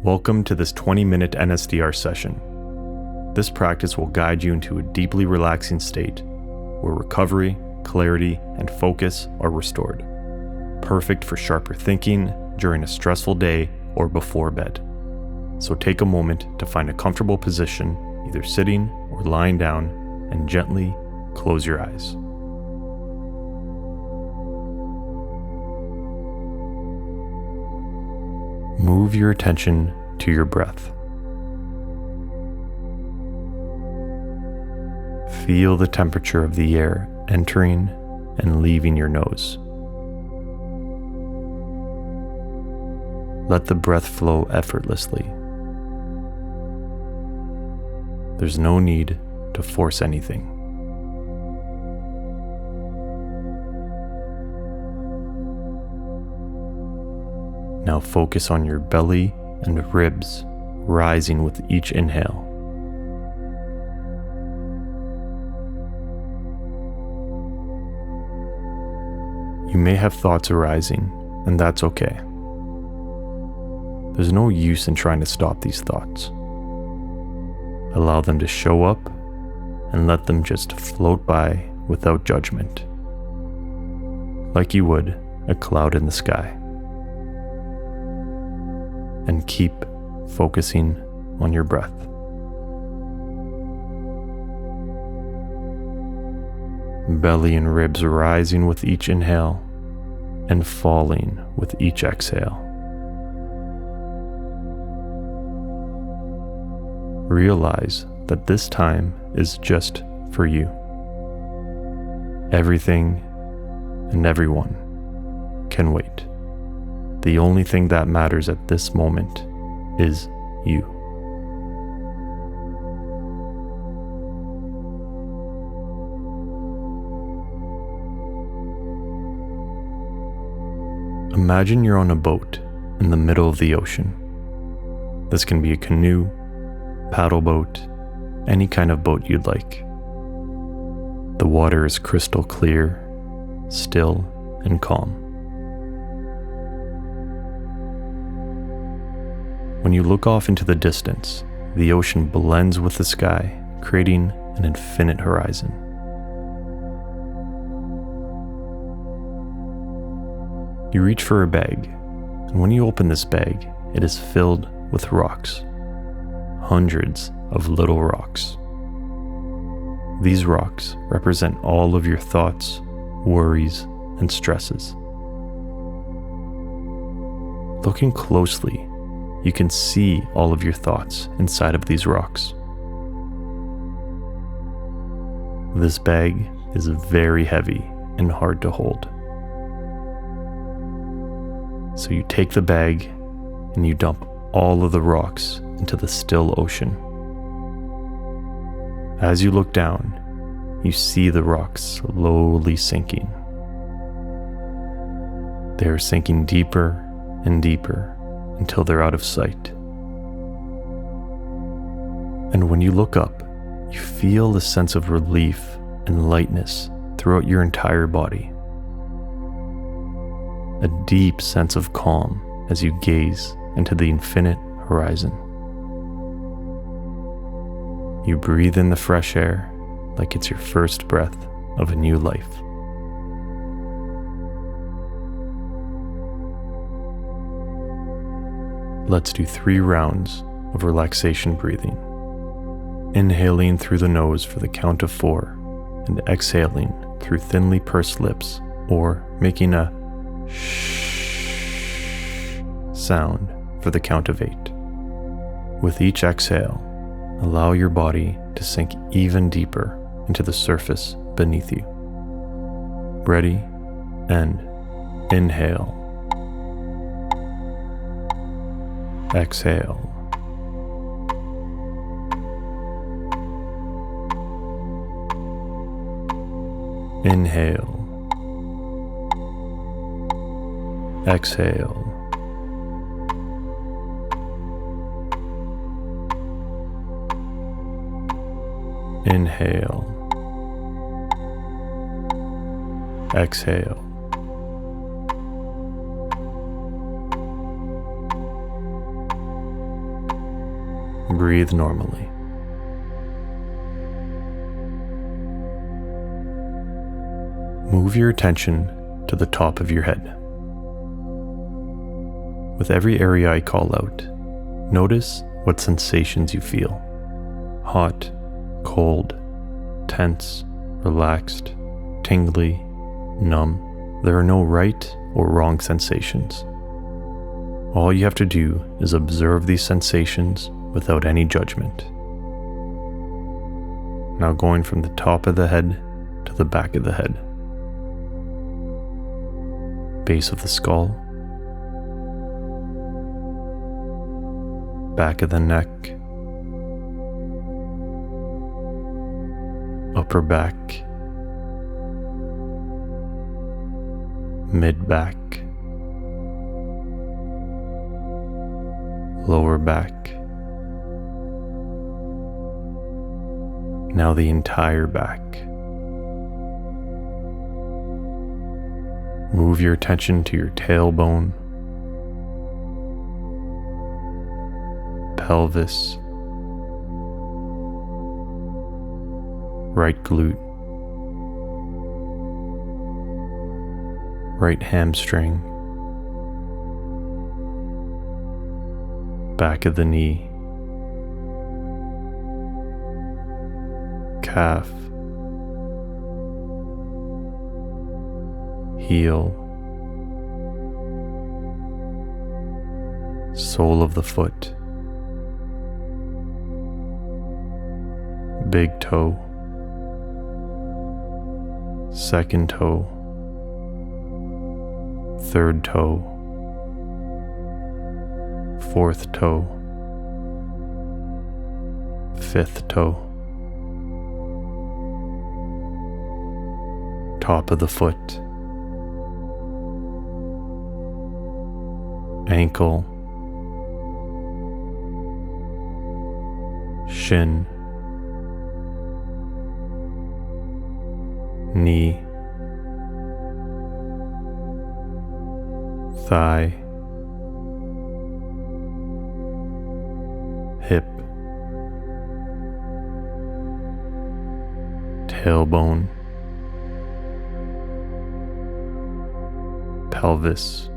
Welcome to this 20-minute NSDR session. This practice will guide you into a deeply relaxing state where recovery, clarity, and focus are restored. Perfect for sharper thinking during a stressful day or before bed. So take a moment to find a comfortable position, either sitting or lying down, and gently close your eyes. Move your attention to your breath. Feel the temperature of the air entering and leaving your nose. Let the breath flow effortlessly. There's no need to force anything. Now focus on your belly and ribs rising with each inhale. You may have thoughts arising, and that's okay. There's no use in trying to stop these thoughts. Allow them to show up and let them just float by without judgment, like you would a cloud in the sky. And keep focusing on your breath. Belly and ribs rising with each inhale and falling with each exhale. Realize that this time is just for you. Everything and everyone can wait. The only thing that matters at this moment is you. Imagine you're on a boat in the middle of the ocean. This can be a canoe, paddle boat, any kind of boat you'd like. The water is crystal clear, still, and calm. When you look off into the distance, the ocean blends with the sky, creating an infinite horizon. You reach for a bag, and when you open this bag, it is filled with rocks. Hundreds of little rocks. These rocks represent all of your thoughts, worries, and stresses. Looking closely, you can see all of your thoughts inside of these rocks. This bag is very heavy and hard to hold. So you take the bag and you dump all of the rocks into the still ocean. As you look down, you see the rocks slowly sinking. They are sinking deeper and deeper until they're out of sight. And when you look up, you feel a sense of relief and lightness throughout your entire body. A deep sense of calm as you gaze into the infinite horizon. You breathe in the fresh air like it's your first breath of a new life. Let's do 3 rounds of relaxation breathing. Inhaling through the nose for the count of 4 and exhaling through thinly pursed lips or making a shh sound for the count of 8. With each exhale, allow your body to sink even deeper into the surface beneath you. Ready? And inhale. Exhale. Inhale. Exhale. Inhale. Exhale. breathe normally. Move your attention to the top of your head. With every area I call out, notice what sensations you feel. Hot, cold, tense, relaxed, tingly, numb. There are no right or wrong sensations. All you have to do is observe these sensations without any judgment. Now going from the top of the head to the back of the head. Base of the skull, back of the neck, upper back, mid back, lower back. Now the entire back. Move your attention to your tailbone, pelvis, right glute, right hamstring, back of the knee, calf, heel, sole of the foot, big toe, second toe, third toe, fourth toe, fifth toe, top of the foot, ankle, shin, knee, thigh, hip, tailbone, pelvis.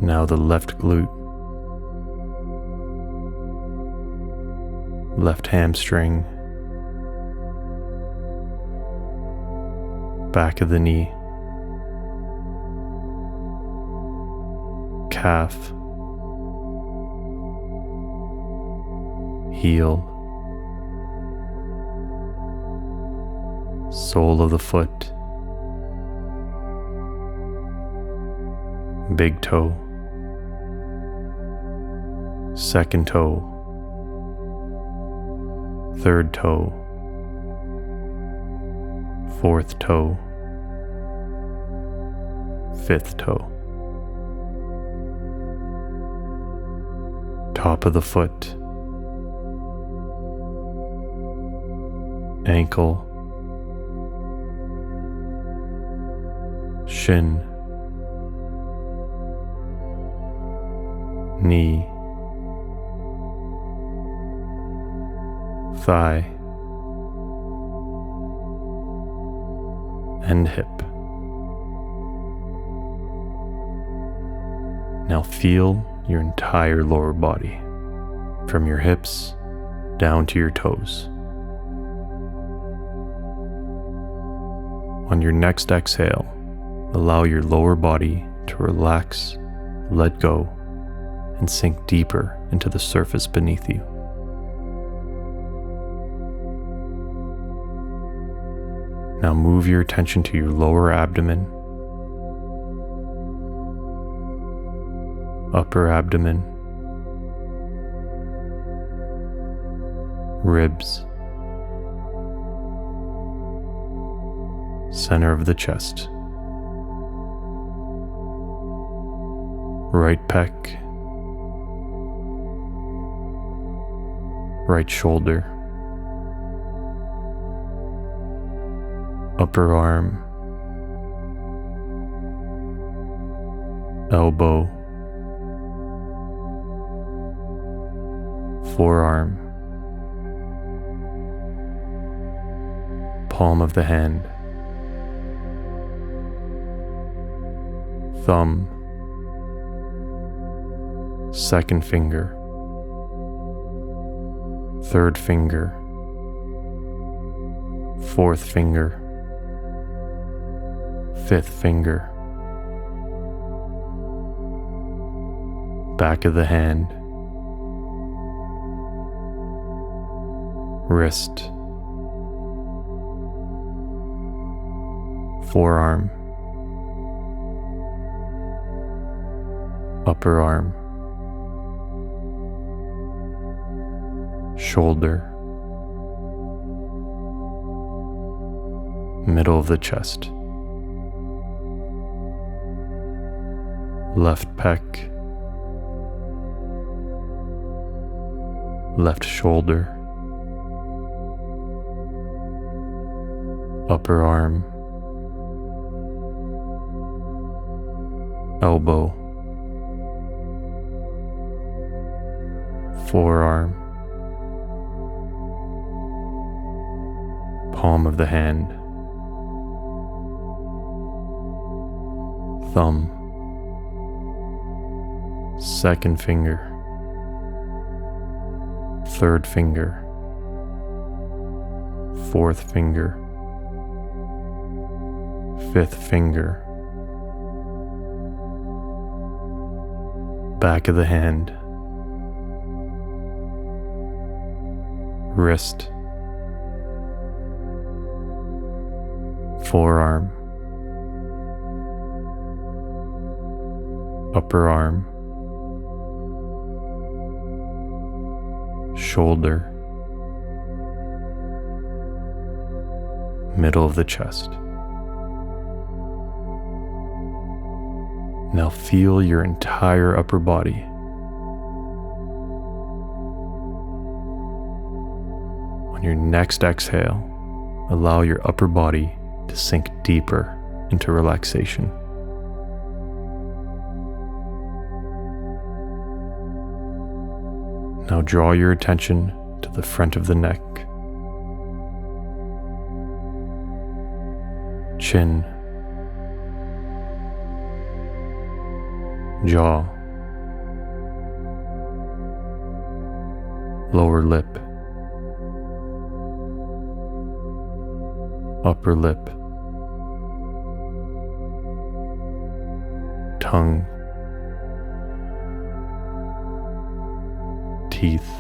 Now the left glute, left hamstring, back of the knee, calf, heel, sole of the foot, big toe, second toe, third toe, fourth toe, fifth toe, top of the foot, ankle, shin, knee, thigh, and hip. Now feel your entire lower body, from your hips down to your toes. On your next exhale, allow your lower body to relax, let go, and sink deeper into the surface beneath you. Now move your attention to your lower abdomen, upper abdomen, ribs, center of the chest, right pec, right shoulder, upper arm, elbow, forearm, palm of the hand, thumb, second finger, third finger, fourth finger, fifth finger, back of the hand, wrist, forearm, upper arm, shoulder, middle of the chest, left pec, left shoulder, upper arm, elbow, forearm, palm of the hand, thumb, second finger, third finger, fourth finger, fifth finger, back of the hand, wrist, forearm, upper arm, shoulder, middle of the chest. Now feel your entire upper body. On your next exhale, allow your upper body to sink deeper into relaxation. Now draw your attention to the front of the neck, chin, jaw, lower lip, upper lip, tongue, teeth,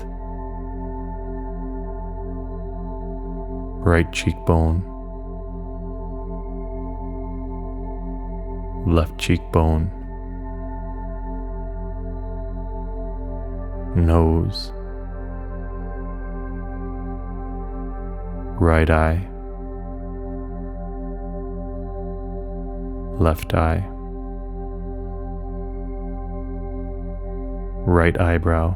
right cheekbone, left cheekbone, nose, right eye, left eye, right eyebrow,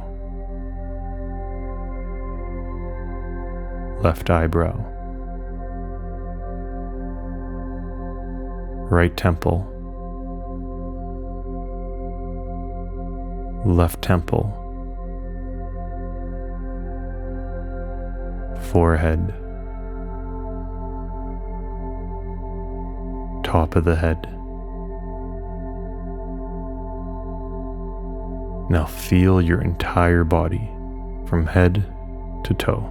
left eyebrow, right temple, left temple, forehead, top of the head. Now feel your entire body from head to toe,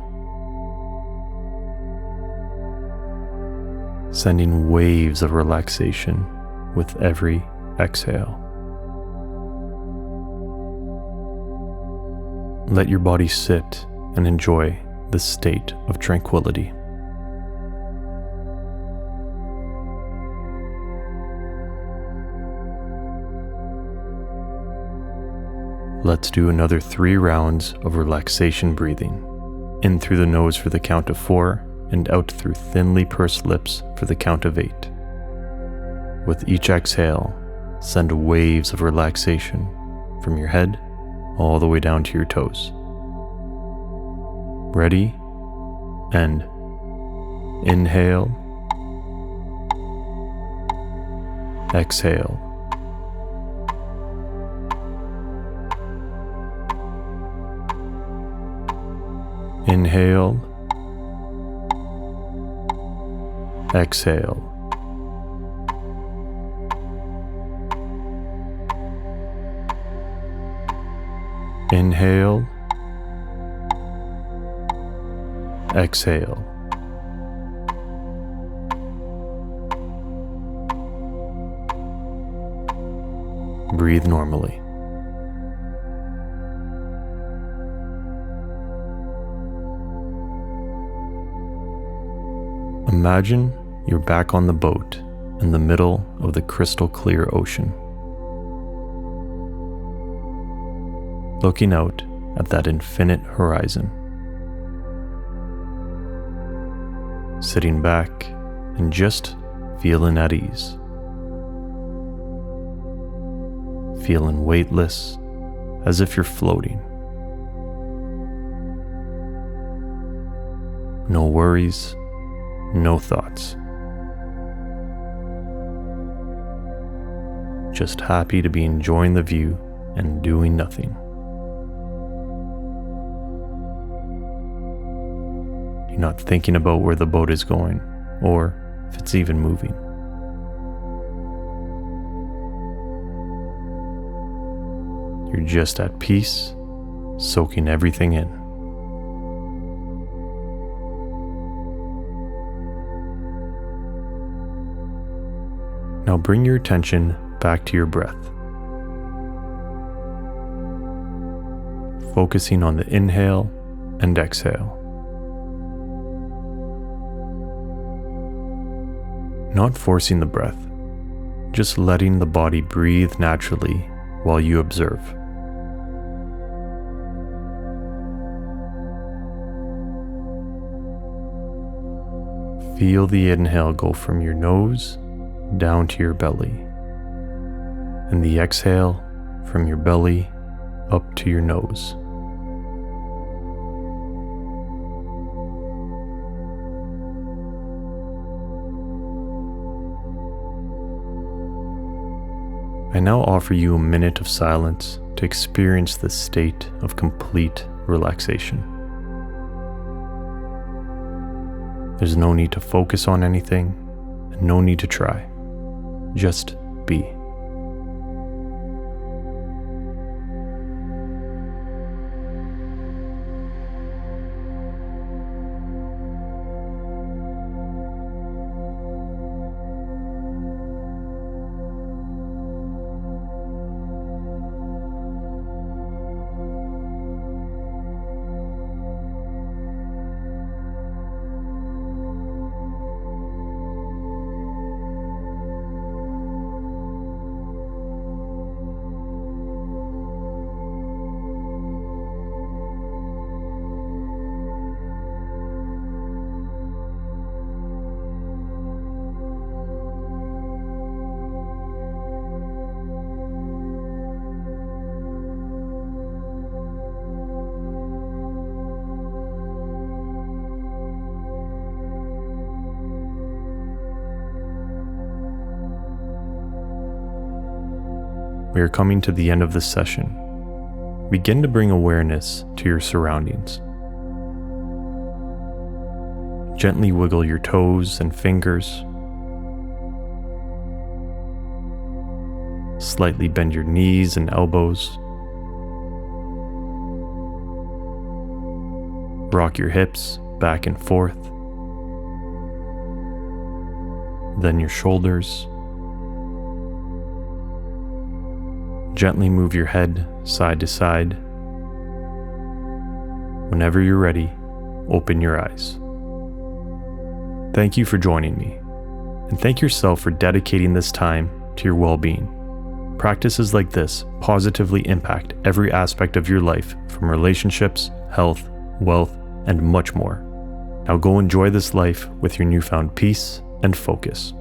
sending waves of relaxation with every exhale. Let your body sit and enjoy this state of tranquility. Let's do another 3 rounds of relaxation breathing. In through the nose for the count of 4 and out through thinly pursed lips for the count of 8. With each exhale, send waves of relaxation from your head all the way down to your toes. Ready? And inhale, exhale. Inhale. Exhale. Inhale. Exhale. Breathe normally. Imagine you're back on the boat in the middle of the crystal clear ocean, looking out at that infinite horizon. Sitting back and just feeling at ease. Feeling weightless, as if you're floating. No worries, no thoughts. Just happy to be enjoying the view and doing nothing. You're not thinking about where the boat is going, or if it's even moving. You're just at peace, soaking everything in. Now bring your attention back to your breath, focusing on the inhale and exhale. Not forcing the breath, just letting the body breathe naturally while you observe. Feel the inhale go from your nose down to your belly, and the exhale from your belly up to your nose. I now offer you a minute of silence to experience this state of complete relaxation. There's no need to focus on anything, and no need to try. Just be. We are coming to the end of this session. Begin to bring awareness to your surroundings. Gently wiggle your toes and fingers. Slightly bend your knees and elbows. Rock your hips back and forth. Then your shoulders. Gently move your head side to side. Whenever you're ready, open your eyes. Thank you for joining me, and thank yourself for dedicating this time to your well-being. Practices like this positively impact every aspect of your life, from relationships, health, wealth, and much more. Now go enjoy this life with your newfound peace and focus.